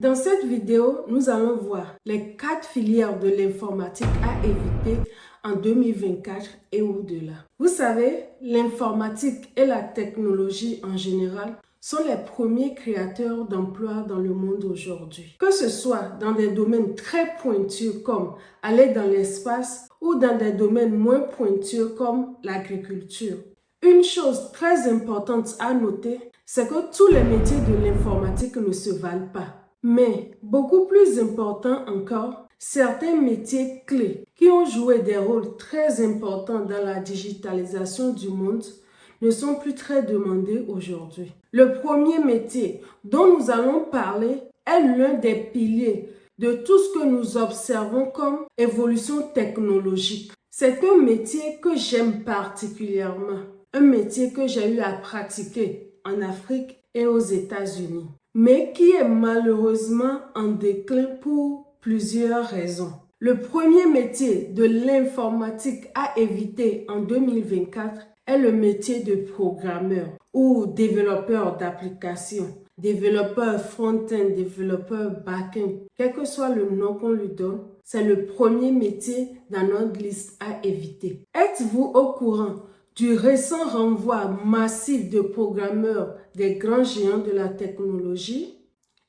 Dans cette vidéo, nous allons voir les 4 filières de l'informatique à éviter en 2024 et au-delà. Vous savez, l'informatique et la technologie en général sont les premiers créateurs d'emplois dans le monde aujourd'hui. Que ce soit dans des domaines très pointus comme aller dans l'espace ou dans des domaines moins pointus comme l'agriculture. Une chose très importante à noter, c'est que tous les métiers de l'informatique ne se valent pas. Mais beaucoup plus important encore, certains métiers clés qui ont joué des rôles très importants dans la digitalisation du monde ne sont plus très demandés aujourd'hui. Le premier métier dont nous allons parler est l'un des piliers de tout ce que nous observons comme évolution technologique. C'est un métier que j'aime particulièrement, un métier que j'ai eu à pratiquer en Afrique et aux États-Unis, mais qui est malheureusement en déclin pour plusieurs raisons. Le premier métier de l'informatique à éviter en 2024 est le métier de programmeur ou développeur d'applications, développeur front-end, développeur back-end, quel que soit le nom qu'on lui donne. C'est le premier métier dans notre liste à éviter. Êtes-vous au courant du récent renvoi massif de programmeurs des grands géants de la technologie?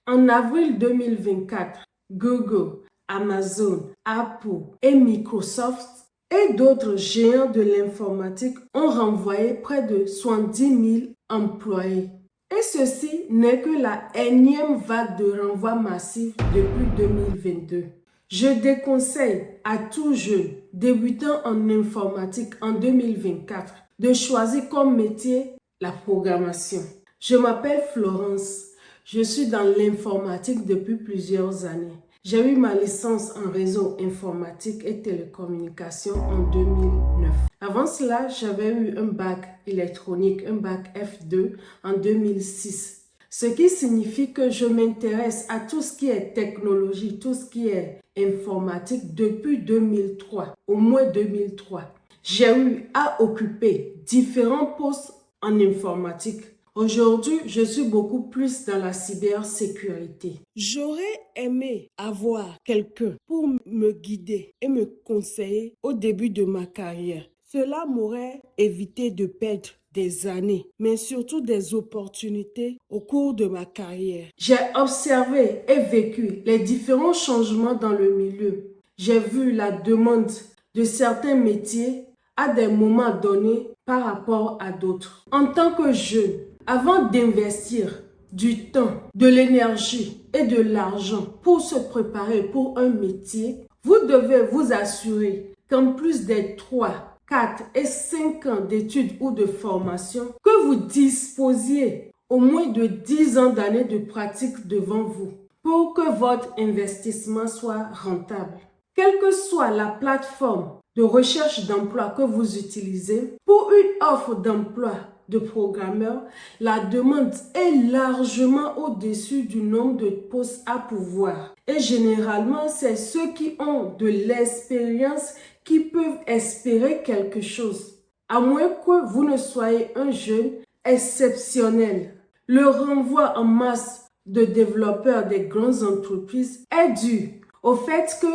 En avril 2024, Google, Amazon, Apple et Microsoft et d'autres géants de l'informatique ont renvoyé près de 70 000 employés. Et ceci n'est que la énième vague de renvoi massif depuis 2022. Je déconseille à tout jeune débutant en informatique en 2024 de choisir comme métier la programmation. Je m'appelle Florence. Je suis dans l'informatique depuis plusieurs années. J'ai eu ma licence en réseau informatique et télécommunications en 2009. Avant cela, j'avais eu un bac électronique, un bac F2 en 2006. Ce qui signifie que je m'intéresse à tout ce qui est technologie, tout ce qui est informatique depuis 2003, au moins 2003. J'ai eu à occuper différents postes en informatique. Aujourd'hui, je suis beaucoup plus dans la cybersécurité. J'aurais aimé avoir quelqu'un pour me guider et me conseiller au début de ma carrière. Cela m'aurait évité de perdre des années, mais surtout des opportunités au cours de ma carrière. J'ai observé et vécu les différents changements dans le milieu. J'ai vu la demande de certains métiers à des moments donnés par rapport à d'autres. En tant que jeune, avant d'investir du temps, de l'énergie et de l'argent pour se préparer pour un métier, vous devez vous assurer qu'en plus des 3, 4 et 5 ans d'études ou de formation, que vous disposiez au moins de 10 ans d'années de pratique devant vous pour que votre investissement soit rentable. Quelle que soit la plateforme de recherche d'emploi que vous utilisez, pour une offre d'emploi de programmeur, la demande est largement au-dessus du nombre de postes à pourvoir. Et généralement, c'est ceux qui ont de l'expérience qui peuvent espérer quelque chose, à moins que vous ne soyez un jeune exceptionnel. Le renvoi en masse de développeurs des grandes entreprises est dû au fait que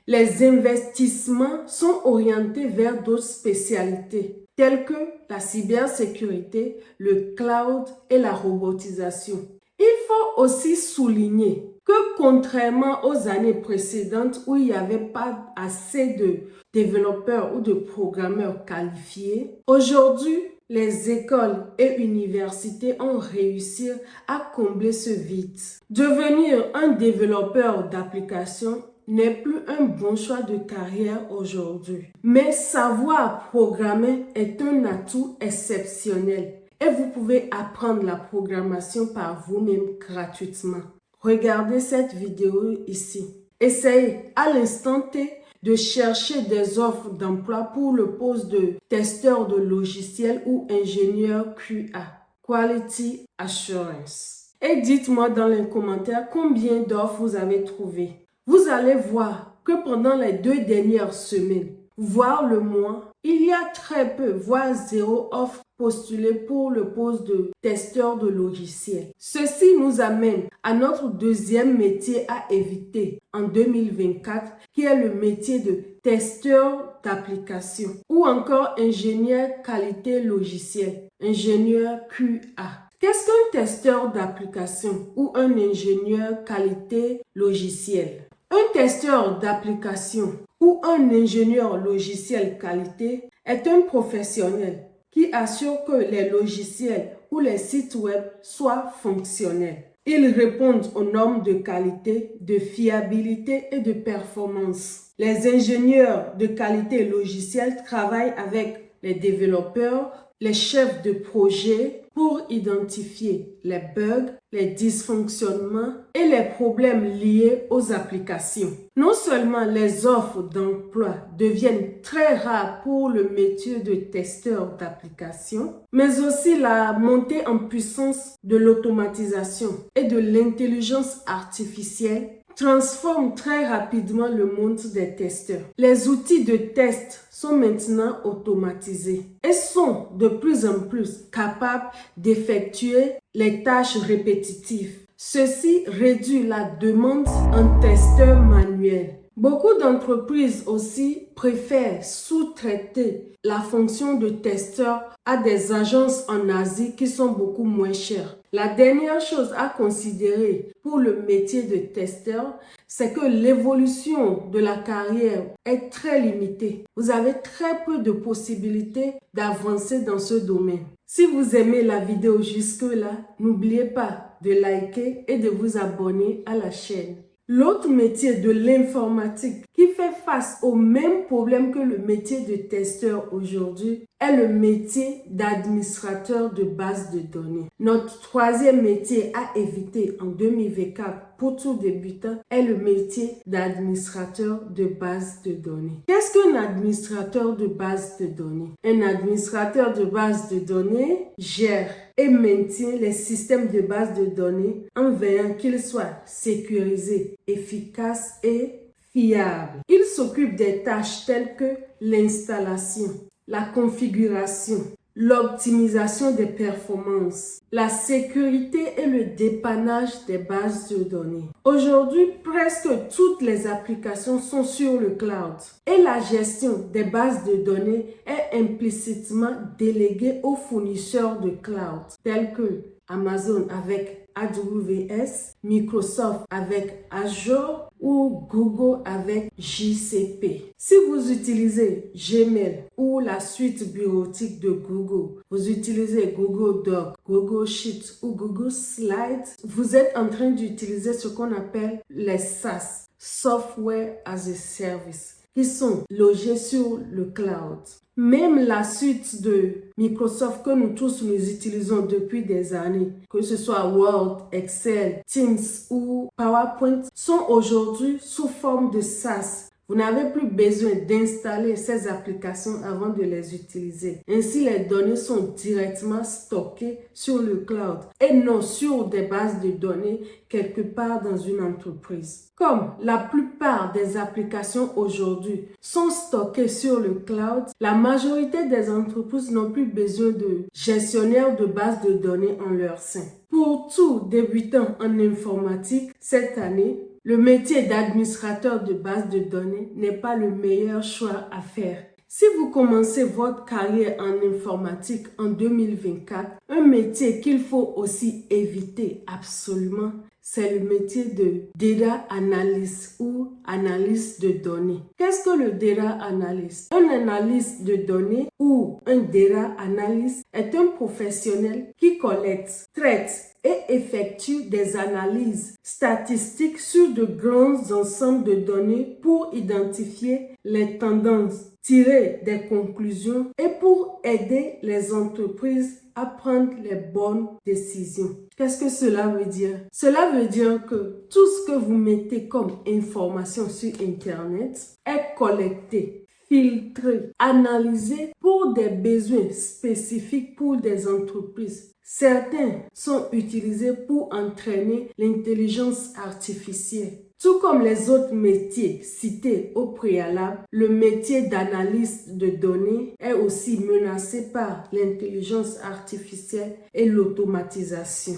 les investissements sont orientés vers d'autres spécialités, telles que la cybersécurité, le cloud et la robotisation. Il faut aussi souligner que contrairement aux années précédentes où il n'y avait pas assez de développeurs ou de programmeurs qualifiés, aujourd'hui, les écoles et universités ont réussi à combler ce vide. Devenir un développeur d'applications n'est plus un bon choix de carrière aujourd'hui. Mais savoir programmer est un atout exceptionnel et vous pouvez apprendre la programmation par vous-même gratuitement. Regardez cette vidéo ici. Essayez à l'instant T de chercher des offres d'emploi pour le poste de testeur de logiciels ou ingénieur QA, Quality Assurance. Et dites-moi dans les commentaires combien d'offres vous avez trouvé. Vous allez voir que pendant les 2 dernières semaines, voire le mois, il y a très peu, voire zéro offre postulée pour le poste de testeur de logiciels. Ceci nous amène à notre deuxième métier à éviter en 2024, qui est le métier de testeur d'application ou encore ingénieur qualité logicielle, ingénieur QA. Qu'est-ce qu'un testeur d'application ou un ingénieur qualité logicielle? Un testeur d'application ou un ingénieur logiciel qualité est un professionnel qui assure que les logiciels ou les sites web soient fonctionnels. Ils répondent aux normes de qualité, de fiabilité et de performance. Les ingénieurs de qualité logicielle travaillent avec les développeurs, les chefs de projet pour identifier les bugs, les dysfonctionnements et les problèmes liés aux applications. Non seulement les offres d'emploi deviennent très rares pour le métier de testeur d'application, mais aussi la montée en puissance de l'automatisation et de l'intelligence artificielle transforme très rapidement le monde des testeurs. Les outils de test sont maintenant automatisés et sont de plus en plus capables d'effectuer les tâches répétitives. Ceci réduit la demande en testeurs manuels. Beaucoup d'entreprises aussi préfèrent sous-traiter la fonction de testeur à des agences en Asie qui sont beaucoup moins chères. La dernière chose à considérer pour le métier de testeur, c'est que l'évolution de la carrière est très limitée. Vous avez très peu de possibilités d'avancer dans ce domaine. Si vous aimez la vidéo jusque-là, n'oubliez pas de liker et de vous abonner à la chaîne. L'autre métier de l'informatique qui fait face au même problème que le métier de testeur aujourd'hui est le métier d'administrateur de base de données. Notre troisième métier à éviter en 2024 pour tout débutant est le métier d'administrateur de base de données. Qu'est-ce qu'un administrateur de base de données? Un administrateur de base de données gère et maintient les systèmes de base de données en veillant qu'ils soient sécurisés, efficaces et fiables. Il s'occupe des tâches telles que l'installation, la configuration, l'optimisation des performances, la sécurité et le dépannage des bases de données. Aujourd'hui, presque toutes les applications sont sur le cloud et la gestion des bases de données est implicitement déléguée aux fournisseurs de cloud tels que Amazon avec AWS, Microsoft avec Azure ou Google avec GCP. Si vous utilisez Gmail ou la suite bureautique de Google, vous utilisez Google Docs, Google Sheets ou Google Slides, vous êtes en train d'utiliser ce qu'on appelle les SaaS, Software as a Service, qui sont logés sur le cloud. Même la suite de Microsoft que nous tous nous utilisons depuis des années, que ce soit Word, Excel, Teams ou PowerPoint, sont aujourd'hui sous forme de SaaS. Vous n'avez plus besoin d'installer ces applications avant de les utiliser. Ainsi, les données sont directement stockées sur le cloud et non sur des bases de données quelque part dans une entreprise. Comme la plupart des applications aujourd'hui sont stockées sur le cloud, la majorité des entreprises n'ont plus besoin de gestionnaires de bases de données en leur sein. Pour tout débutant en informatique cette année, le métier d'administrateur de base de données n'est pas le meilleur choix à faire. Si vous commencez votre carrière en informatique en 2024, un métier qu'il faut aussi éviter absolument, c'est le métier de data analyst ou analyste de données. Qu'est-ce que le data analyst? Un analyste de données ou un data analyst est un professionnel qui collecte, traite et effectue des analyses statistiques sur de grands ensembles de données pour identifier les tendances, tirer des conclusions et pour aider les entreprises à prendre les bonnes décisions. Qu'est-ce que cela veut dire? Cela veut dire que tout ce que vous mettez comme information sur Internet est collecté, filtrés, analysés pour des besoins spécifiques pour des entreprises. Certains sont utilisés pour entraîner l'intelligence artificielle. Tout comme les autres métiers cités au préalable, le métier d'analyste de données est aussi menacé par l'intelligence artificielle et l'automatisation.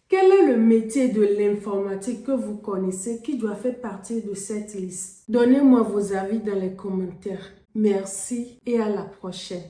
Quel est le métier de l'informatique que vous connaissez qui doit faire partie de cette liste? Donnez-moi vos avis dans les commentaires. Merci et à la prochaine.